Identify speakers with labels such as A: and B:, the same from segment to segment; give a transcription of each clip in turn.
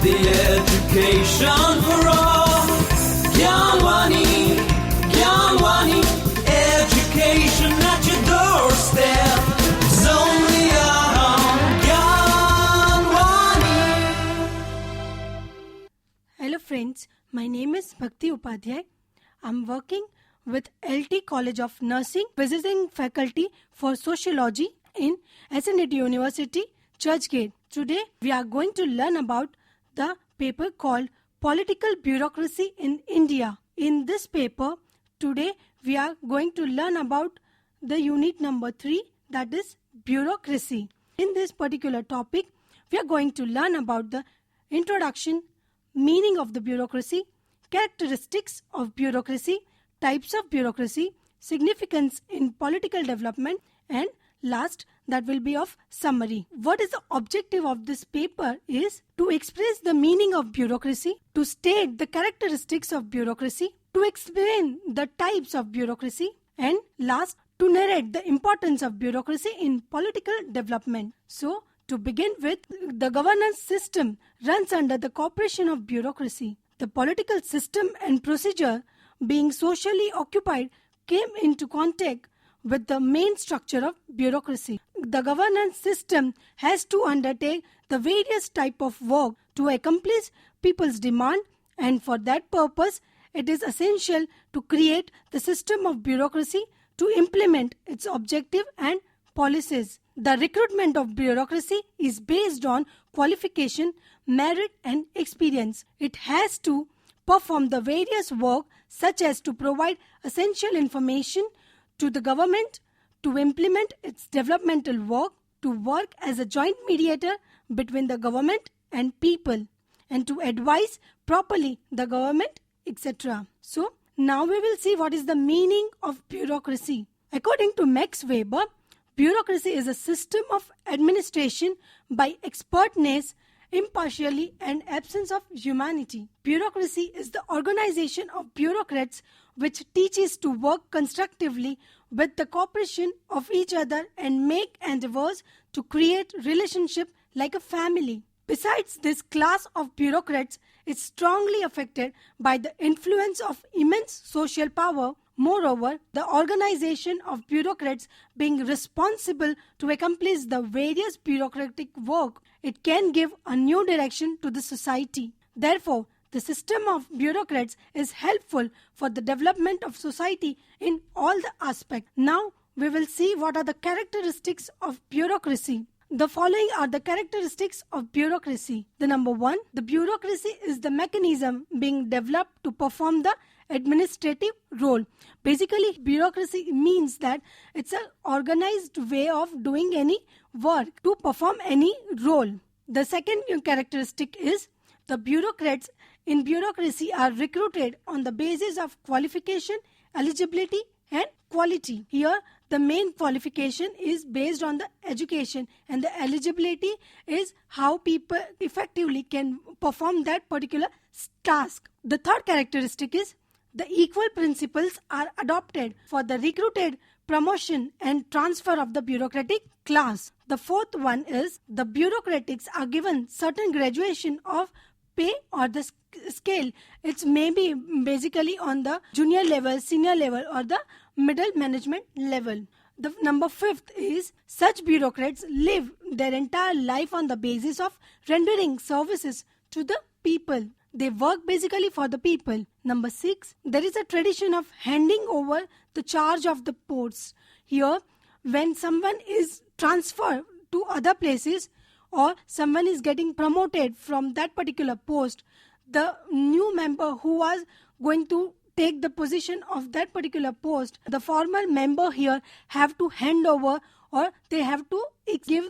A: Buryati education for all. Gyanwani, Gyanwani, education at your doorstep. It's only on Gyanwani.
B: Hello friends, my name is Bhakti Upadhyay. I'm working with LT College of Nursing, visiting faculty for sociology in SNDT University, Churchgate. Today we are going to learn about the paper called Political Bureaucracy in India. In this paper, today we are going to learn about the unit number 3, that is bureaucracy. In this particular topic, we are going to learn about the introduction, meaning of the bureaucracy, characteristics of bureaucracy, types of bureaucracy, significance in political development, and last, that will be of summary. What is the objective of this paper is to express the meaning of bureaucracy, to state the characteristics of bureaucracy, to explain the types of bureaucracy, and last, to narrate the importance of bureaucracy in political development. So, to begin with, the governance system runs under the corporation of bureaucracy. The political system and procedure, being socially occupied, came into contact with the main structure of bureaucracy. The governance system has to undertake the various type of work to accomplish people's demand, and for that purpose, it is essential to create the system of bureaucracy to implement its objective and policies. The recruitment of bureaucracy is based on qualification, merit and experience. It has to perform the various work such as to provide essential information to the government, to implement its developmental work, to work as a joint mediator between the government and people, and to advise properly the government, etc. So, now we will see what is the meaning of bureaucracy. According to Max Weber, bureaucracy is a system of administration by expertness, impartiality and absence of humanity. Bureaucracy is the organization of bureaucrats which teaches to work constructively with the cooperation of each other and make endeavors to create relationship like a family. Besides, this class of bureaucrats is strongly affected by the influence of immense social power. Moreover, the organization of bureaucrats being responsible to accomplish the various bureaucratic work, it can give a new direction to the society. Therefore, the system of bureaucrats is helpful for the development of society in all the aspects. Now, we will see what are the characteristics of bureaucracy. The following are the characteristics of bureaucracy. The number 1, the bureaucracy is the mechanism being developed to perform the administrative role. Basically, bureaucracy means that it's an organized way of doing any work to perform any role. The second characteristic is the bureaucrats in bureaucracy are recruited on the basis of qualification, eligibility and quality. Here, the main qualification is based on the education and the eligibility is how people effectively can perform that particular task. The third characteristic is the equal principles are adopted for the recruited, promotion and transfer of the bureaucratic class. The fourth one is the bureaucrats are given certain graduation of pay or the scale. It's maybe basically on the junior level, senior level or the middle management level. The number 5th is such bureaucrats live their entire life on the basis of rendering services to the people. They work basically for the people. Number 6, there is a tradition of handing over the charge of the posts. Here, when someone is transferred to other places or someone is getting promoted from that particular post, the new member who was going to take the position of that particular post, the former member here have to hand over or they have to give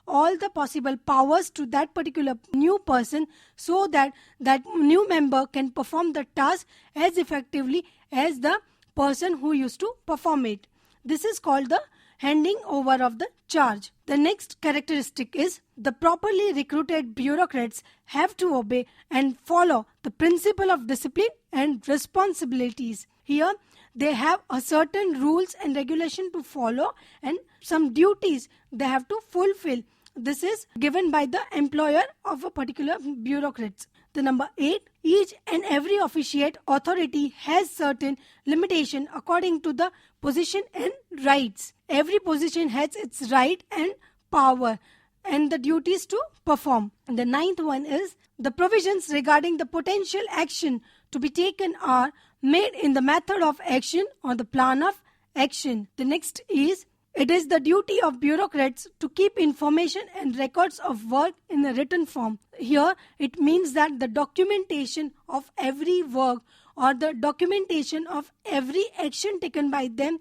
B: all the possible powers to that particular new person so that that new member can perform the task as effectively as the person who used to perform it. This is called the handing over of the charge. The next characteristic is the properly recruited bureaucrats have to obey and follow the principle of discipline and responsibilities. Here, they have a certain rules and regulation to follow and some duties they have to fulfill. This is given by the employer of a particular bureaucrat. The number 8, each and every officiate authority has certain limitation according to the position and rights. Every position has its right and power and the duties to perform. And the 9th one is the provisions regarding the potential action to be taken are made in the method of action or the plan of action. The next is, it is the duty of bureaucrats to keep information and records of work in a written form. Here, it means that the documentation of every work or the documentation of every action taken by them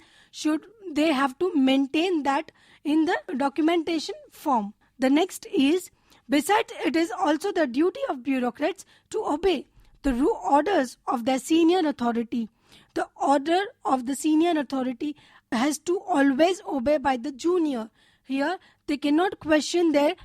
B: they have to maintain that in the documentation form. The next is, besides, it is also the duty of bureaucrats to obey the orders of their senior authority. The order of the senior authority has to always obey by the junior. Here, they cannot question their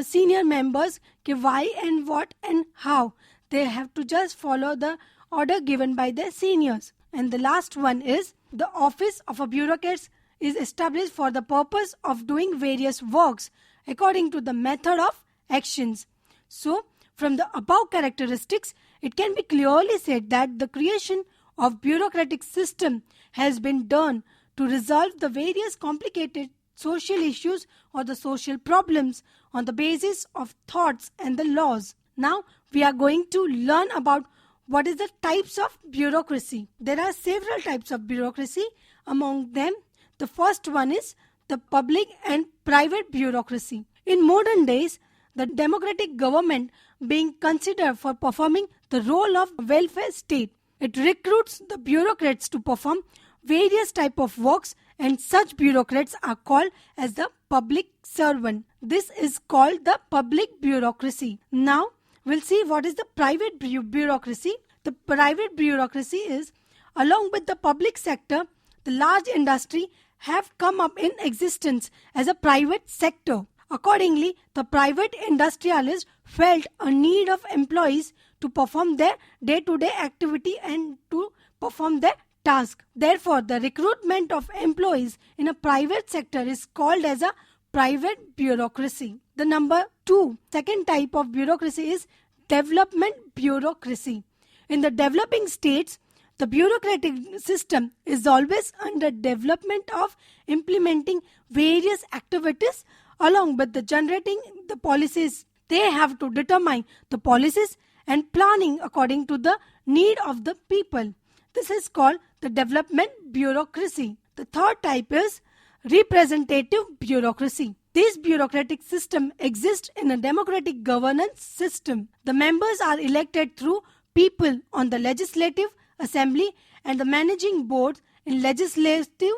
B: senior members why and what and how. They have to just follow the order given by their seniors. And the last one is, the office of a bureaucrat is established for the purpose of doing various works according to the method of actions. So, from the above characteristics, it can be clearly said that the creation of bureaucratic system has been done to resolve the various complicated social issues or the social problems on the basis of thoughts and the laws. Now, we are going to learn about what is the types of bureaucracy. There are several types of bureaucracy. Among them, the first one is the public and private bureaucracy. In modern days, the democratic government being considered for performing the role of welfare state. It recruits the bureaucrats to perform various type of works, and such bureaucrats are called as the public servant. This is called the public bureaucracy. Now, we'll see what is the private bureaucracy. The private bureaucracy is, along with the public sector, the large industry have come up in existence as a private sector. Accordingly, the private industrialists felt a need of employees to perform their day-to-day activity and to perform their task. Therefore, the recruitment of employees in a private sector is called as a private bureaucracy. The number 2, second type of bureaucracy is development bureaucracy. In the developing states, the bureaucratic system is always under development of implementing various activities along with the generating the policies. They have to determine the policies and planning according to the need of the people. This is called the development bureaucracy. The third type is representative bureaucracy. This bureaucratic system exists in a democratic governance system. The members are elected through people on the legislative assembly, and the managing board in legislative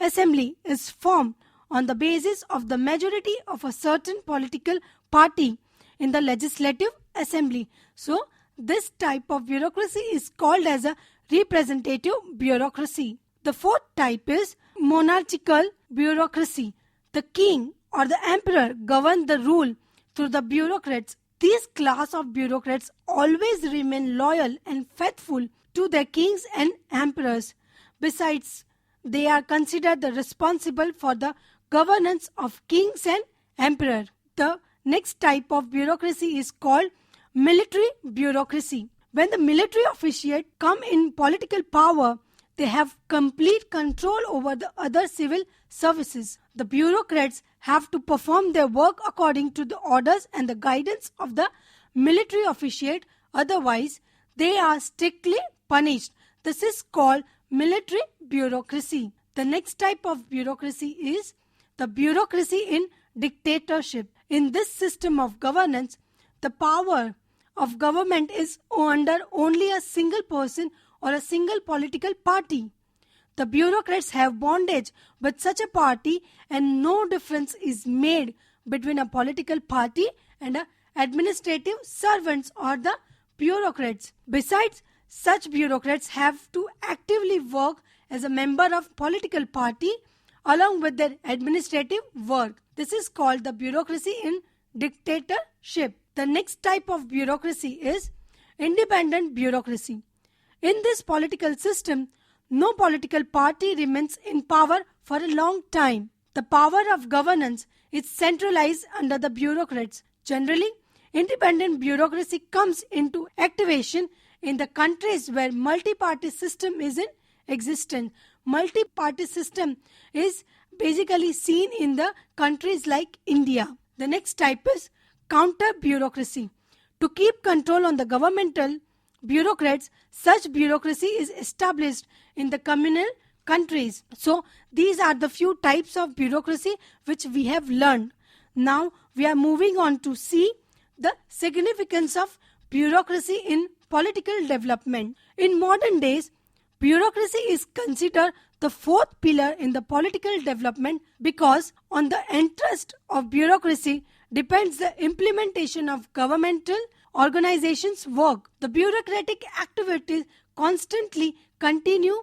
B: assembly is formed on the basis of the majority of a certain political party in the legislative assembly. So, this type of bureaucracy is called as a representative bureaucracy. The fourth type is monarchical bureaucracy. The king or the emperor govern the rule through the bureaucrats. This class of bureaucrats always remain loyal and faithful to their kings and emperors. Besides, they are considered the responsible for the governance of kings and emperor. The next type of bureaucracy is called military bureaucracy. When the military officiate come in political power, they have complete control over the other civil services. The bureaucrats have to perform their work according to the orders and the guidance of the military officiate. Otherwise, they are strictly punished. This is called military bureaucracy. The next type of bureaucracy is the bureaucracy in dictatorship. In this system of governance, the power of government is under only a single person or a single political party. The bureaucrats have bondage with such a party, and no difference is made between a political party and a administrative servants or the bureaucrats. Besides, such bureaucrats have to actively work as a member of political party along with their administrative work. This is called the bureaucracy in dictatorship. The next type of bureaucracy is independent bureaucracy. In this political system, no political party remains in power for a long time. The power of governance is centralized under the bureaucrats. Generally, independent bureaucracy comes into activation in the countries where multi-party system is in existence. Multi-party system is basically seen in the countries like India. The next type is counter-bureaucracy. To keep control on the governmental bureaucrats, such bureaucracy is established in the communal countries. So, these are the few types of bureaucracy which we have learned. Now, we are moving on to see the significance of bureaucracy in political development. In modern days, bureaucracy is considered the fourth pillar in the political development because on the interest of bureaucracy depends the implementation of governmental organizations' work. The bureaucratic activities constantly continue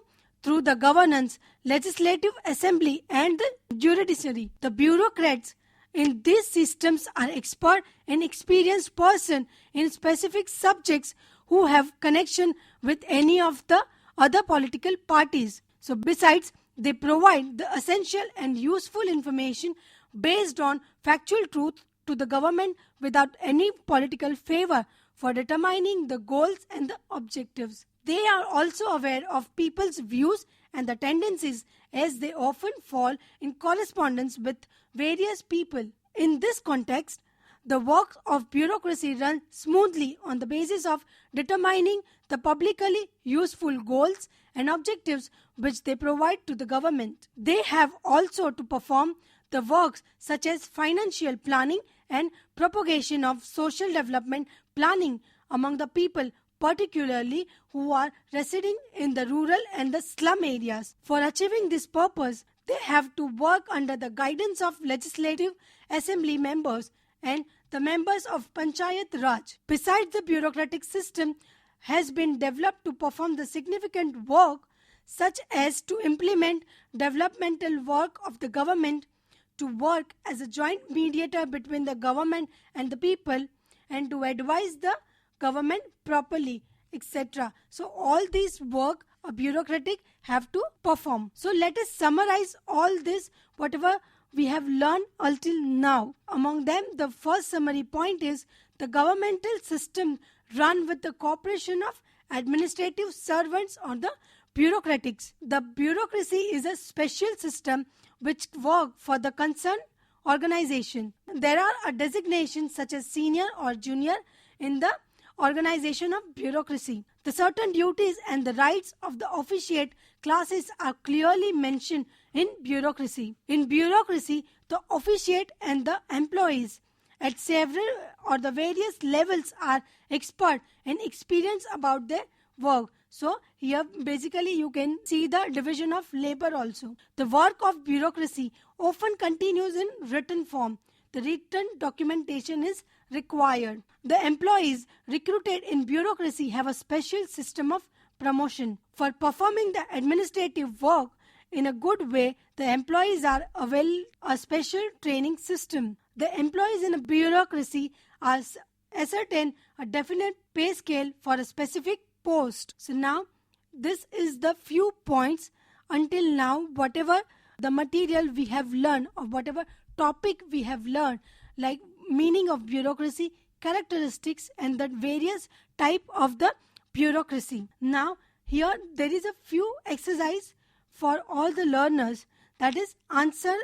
B: through the governance, legislative assembly and the judiciary. The bureaucrats in these systems are expert and experienced persons in specific subjects who have connection with any of the other political parties. So besides, they provide the essential and useful information based on factual truth to the government without any political favor for determining the goals and the objectives. They are also aware of people's views and the tendencies as they often fall in correspondence with various people. In this context, the work of bureaucracy runs smoothly on the basis of determining the publicly useful goals and objectives which they provide to the government. They have also to perform the works such as financial planning and propagation of social development planning among the people, particularly who are residing in the rural and the slum areas. For achieving this purpose, they have to work under the guidance of legislative assembly members and the members of Panchayat Raj. Besides, the bureaucratic system has been developed to perform the significant work such as to implement developmental work of the government, to work as a joint mediator between the government and the people, and to advise the government properly, etc. So all these work a bureaucratic have to perform. So let us summarize all this, whatever we have learned until now. Among them, the first summary point is the governmental system run with the cooperation of administrative servants or the bureaucratics. The bureaucracy is a special system which work for the concerned organization. There are a designation such as senior or junior in the organization of bureaucracy. The certain duties and the rights of the officiate classes are clearly mentioned in bureaucracy. In bureaucracy, the officiate and the employees at several or the various levels are expert and experienced about their work. So here basically you can see the division of labor also. The work of bureaucracy often continues in written form. The written documentation is required. The employees recruited in bureaucracy have a special system of promotion. For performing the administrative work in a good way, the employees are availed a special training system. The employees in a bureaucracy are ascertain a definite pay scale for a specific post. So now this is the few points until now, whatever the material we have learned or whatever topic we have learned, like meaning of bureaucracy, characteristics and the various type of the bureaucracy. Now here there is a few exercise for all the learners, that is answer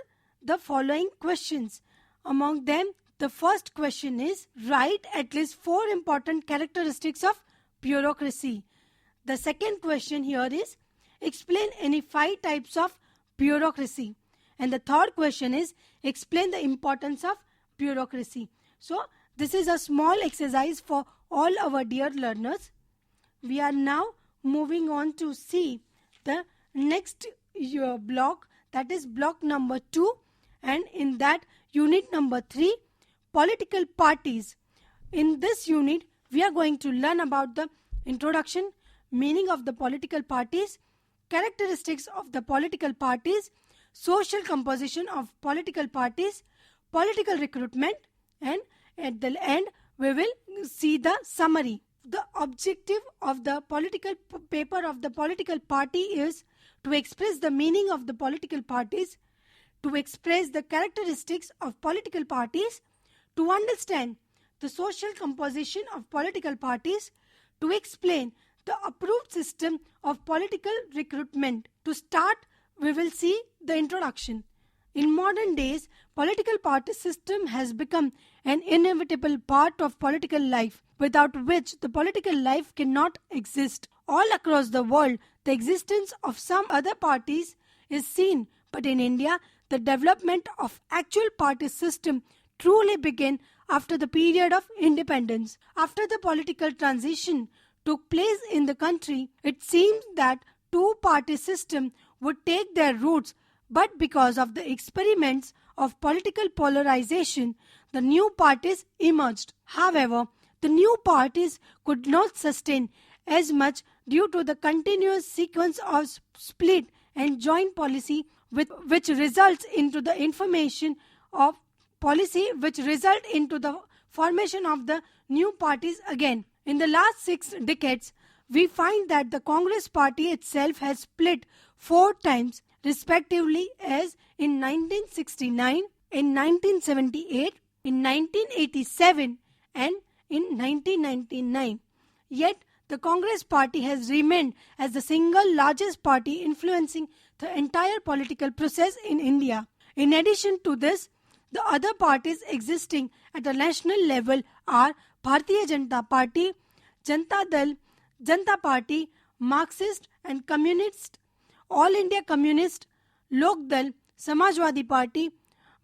B: the following questions. Among them, the first question is write at least 4 important characteristics of bureaucracy. The second question here is explain any 5 types of bureaucracy. And the third question is explain the importance of bureaucracy. So this is a small exercise for all our dear learners. We are now moving on to see the next block, that is block number 2, and in that unit number 3, political parties. In this unit we are going to learn about the introduction, meaning of the political parties, characteristics of the political parties, social composition of political parties, political recruitment, and at the end we will see the summary. The objective of the political paper of the political party is to express the meaning of the political parties, to express the characteristics of political parties, to understand the social composition of political parties, to explain the approved system of political recruitment. To start, we will see the introduction. In modern days, political party system has become an inevitable part of political life, without which the political life cannot exist. All across the world, the existence of some other parties is seen, but in India, the development of actual party system truly began after the period of independence. After the political transition took place in the country, it seems that two-party system would take their roots, but because of the experiments of political polarization, the new parties emerged. However, the new parties could not sustain as much due to the continuous sequence of split and joint policy which results into the information of policy which result into the formation of the new parties again. In the last 6 decades, we find that the Congress party itself has split 4 times, respectively as in 1969, in 1978, in 1987 and in 1999. Yet, the Congress party has remained as the single largest party influencing the entire political process in India. In addition to this, the other parties existing at a national level are Bharatiya Janata Party, Janata Dal, Janata Party, Marxist and Communist, All India Communist, Lok Dal, Samajwadi Party,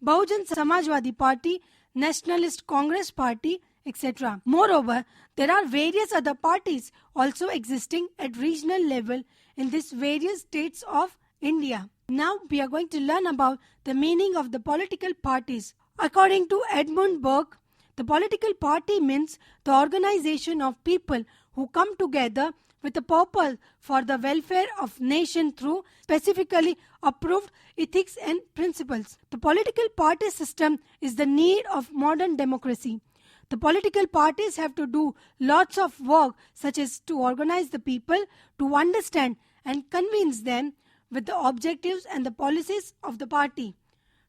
B: Bahujan Samajwadi Party, Nationalist Congress Party, etc. Moreover, there are various other parties also existing at regional level in these various states of India. Now we are going to learn about the meaning of the political parties. According to Edmund Burke, the political party means the organization of people who come together with a purpose for the welfare of nation through specifically approved ethics and principles. The political party system is the need of modern democracy. The political parties have to do lots of work, such as to organize the people, to understand and convince them with the objectives and the policies of the party,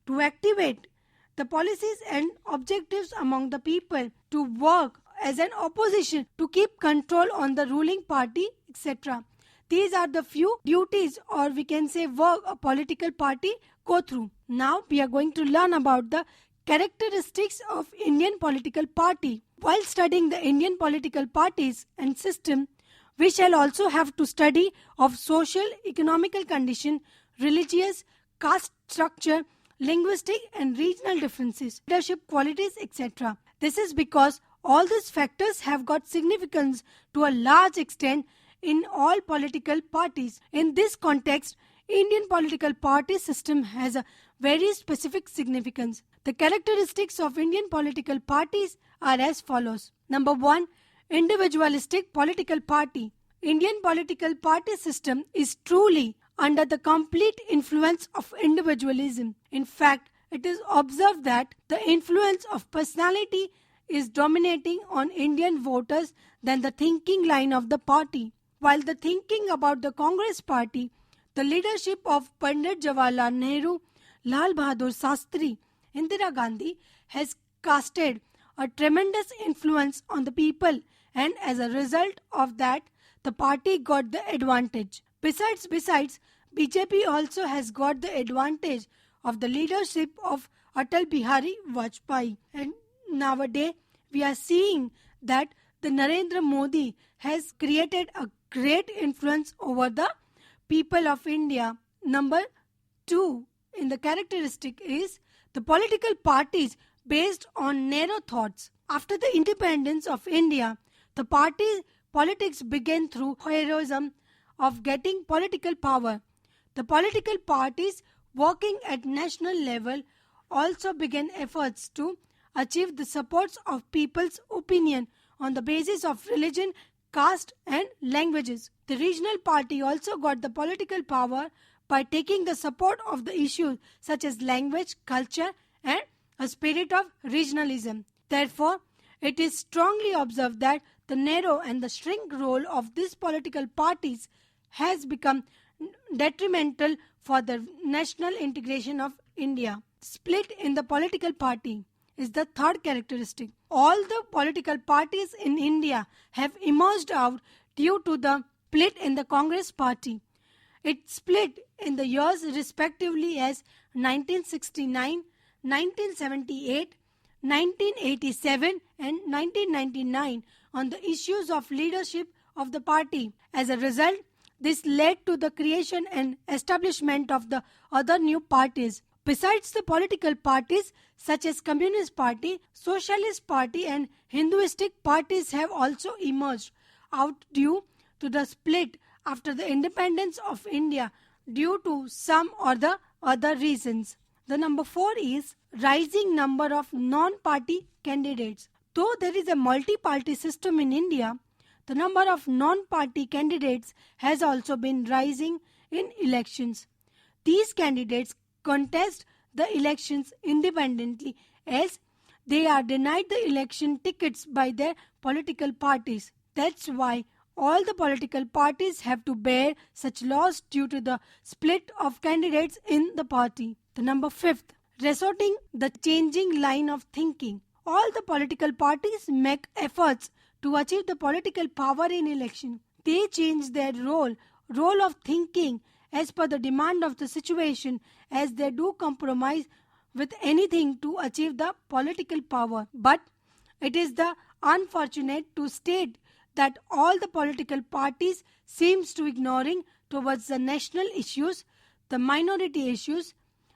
B: to activate the policies and objectives among the people, to work as an opposition, to keep control on the ruling party, etc. These are the few duties, or we can say work, a political party go through. Now we are going to learn about the characteristics of Indian political party. While studying the Indian political parties and system, we shall also have to study of social, economical condition, religious, caste structure, linguistic and regional differences, leadership qualities, etc. This is because all these factors have got significance to a large extent in all political parties. In this context, Indian political party system has a very specific significance. The characteristics of Indian political parties are as follows. Number 1, individualistic political party. Indian political party system is truly under the complete influence of individualism. In fact, it is observed that the influence of personality is dominating on Indian voters than the thinking line of the party. While the thinking about the Congress party, the leadership of Pandit Jawaharlal Nehru, Lal Bahadur Shastri, Indira Gandhi has casted a tremendous influence on the people, and as a result of that, the party got the advantage. Besides, BJP also has got the advantage of the leadership of Atal Bihari Vajpayee. And nowadays, we are seeing that the Narendra Modi has created a great influence over the people of India. Number 2 in the characteristic is the political parties based on narrow thoughts. After the independence of India, the politics began through heroism of getting political power. The political parties working at national level also began efforts to achieve the supports of people's opinion on the basis of religion, caste and languages. The regional party also got the political power by taking the support of the issues such as language, culture and a spirit of regionalism. Therefore, it is strongly observed that the narrow and the shrink role of these political parties has become detrimental for the national integration of India. Split in the political party is the third characteristic. All the political parties in India have emerged out due to the split in the Congress party. It split in the years respectively as 1969, 1978, 1987 and 1999 on the issues of leadership of the party. As a result, this led to the creation and establishment of the other new parties. Besides the political parties such as Communist Party, Socialist Party and Hinduistic parties have also emerged out due to the split after the independence of India due to some or the other reasons. The number 4 is rising number of non-party candidates. Though there is a multi-party system in India, the number of non-party candidates has also been rising in elections. These candidates contest the elections independently as they are denied the election tickets by their political parties. That's why all the political parties have to bear such loss due to the split of candidates in the party. The number 5th, resorting the changing line of thinking. All the political parties make efforts to achieve the political power in election. They change their role of thinking as per the demand of the situation, as they do compromise with anything to achieve the political power. But it is the unfortunate to state that all the political parties seems to ignoring towards the national issues, the minority issues,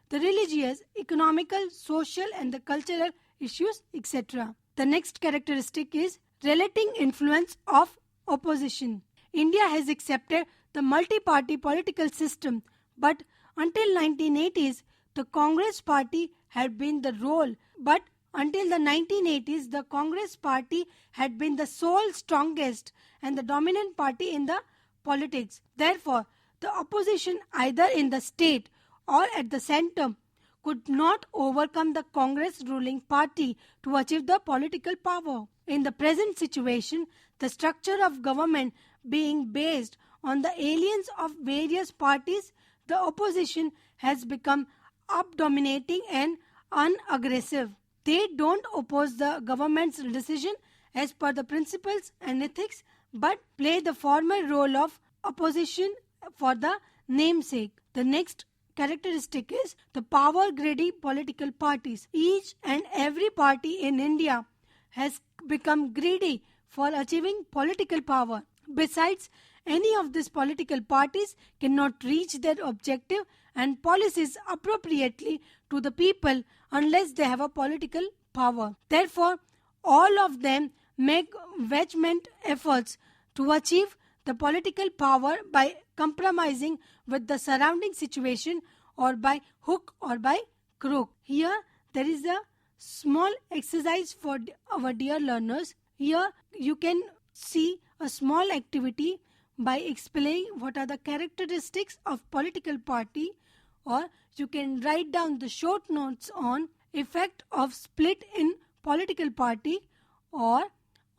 B: the religious, economical, social and the cultural issues, etc. The next characteristic is relative influence of opposition. India has accepted the multi-party political system, but until 1980s, the Congress party had been the role. But until the 1980s, the Congress party had been the sole strongest and the dominant party in the politics. Therefore, the opposition either in the state or at the center could not overcome the Congress ruling party to achieve the political power. In the present situation, the structure of government being based on the aliens of various parties, the opposition has become up-dominating and unaggressive. They don't oppose the government's decision as per the principles and ethics, but play the formal role of opposition for the namesake. The next characteristic is the power-greedy political parties. Each and every party in India has become greedy for achieving political power. Besides, any of these political parties cannot reach their objective and policies appropriately to the people unless they have a political power. Therefore, all of them make vehement efforts to achieve the political power by compromising with the surrounding situation or by hook or by crook. Here there is a small exercise for our dear learners. Here you can see a small activity by explaining what are the characteristics of political party, or you can write down the short notes on effect of split in political party or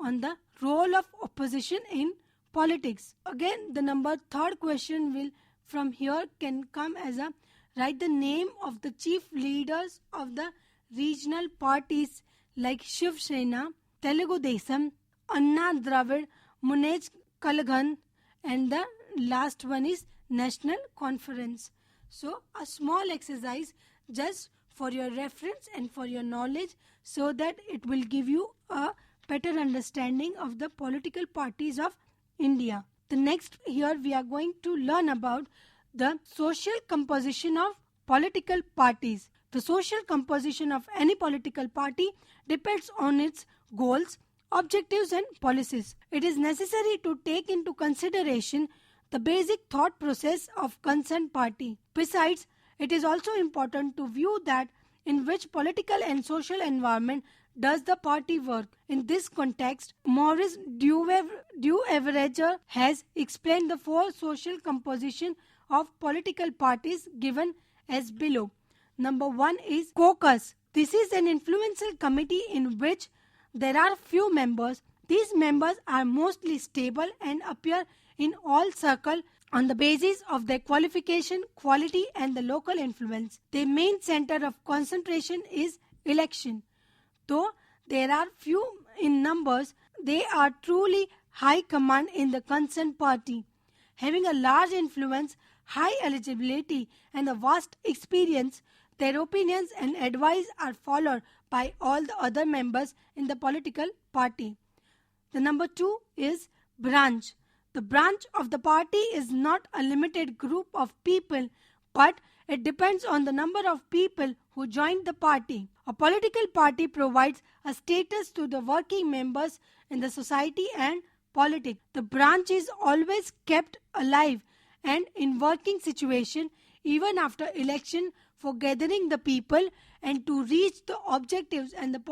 B: on the role of opposition in politics. Again, the third question will from here can come as a write the name of the chief leaders of the regional parties like Shiv Sena, Telugu Desam, Anna Dravid, Munej Kalgan, and the last one is National Conference. So a small exercise just for your reference and for your knowledge, so that it will give you a better understanding of the political parties of India. The next here we are going to learn about the social composition of political parties. The social composition of any political party depends on its goals, objectives and policies. It is necessary to take into consideration the basic thought process of concerned party. Besides, it is also important to view that in which political and social environment does the party work. In this context, Maurice Duverger has explained the four social composition of political parties given as below. Number 1 is caucus. This is an influential committee in which there are few members. These members are mostly stable and appear in all circles on the basis of their qualification, quality and the local influence. Their main center of concentration is election. Though there are few in numbers, they are truly high command in the concerned party. Having a large influence, high eligibility and a vast experience, their opinions and advice are followed by all the other members in the political party. The number 2 is branch. The branch of the party is not a limited group of people, but it depends on the number of people who join the party. A political party provides a status to the working members in the society and politics. The branch is always kept alive and in working situation even after election for gathering the people and to reach the objectives and the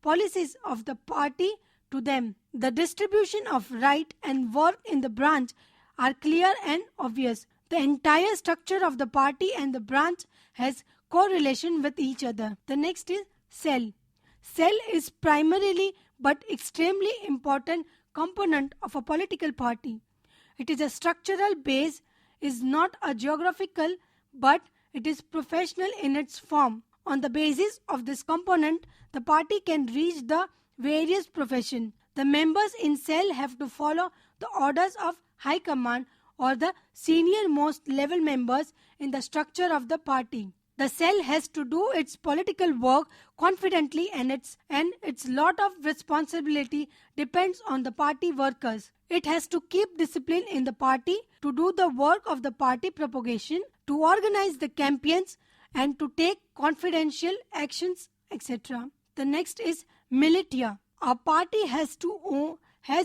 B: policies of the party to them. The distribution of right and work in the branch are clear and obvious. The entire structure of the party and the branch has correlation with each other. The next is cell. Cell is primarily but extremely important component of a political party. It is a structural base, is not a geographical, but it is professional in its form. On the basis of this component, the party can reach the various professions. The members in cell have to follow the orders of high command or the senior most level members in the structure of the party. The cell has to do its political work confidently and its lot of responsibility depends on the party workers. It has to keep discipline in the party, to do the work of the party propagation, to organize the campaigns and to take confidential actions, etc. The next is militia. A party has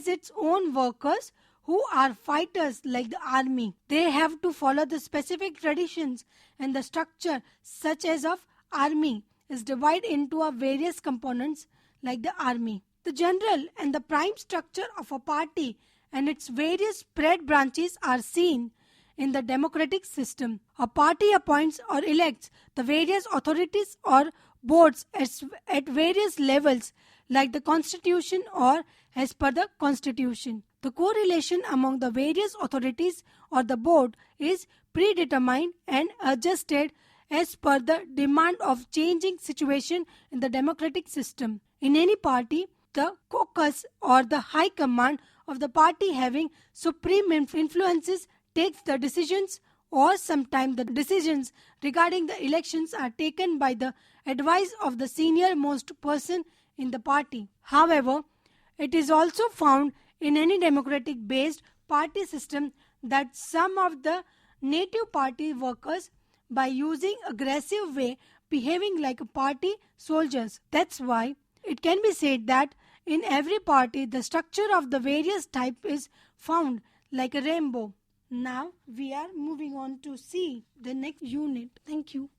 B: its own workers who are fighters like the army. They have to follow the specific traditions and the structure such as of army is divided into a various components like the army. The general and the prime structure of a party and its various spread branches are seen in the democratic system. A party appoints or elects the various authorities or boards at various levels like the constitution or as per the constitution. The correlation among the various authorities or the board is predetermined and adjusted as per the demand of changing situation in the democratic system. In any party, the caucus or the high command of the party having supreme influences takes the decisions, or sometimes the decisions regarding the elections are taken by the advice of the senior most person in the party. However, it is also found in any democratic based party system that some of the native party workers by using aggressive way behaving like a party soldiers. That's why it can be said that in every party the structure of the various type is found like a rainbow. Now we are moving on to see the next unit. Thank you.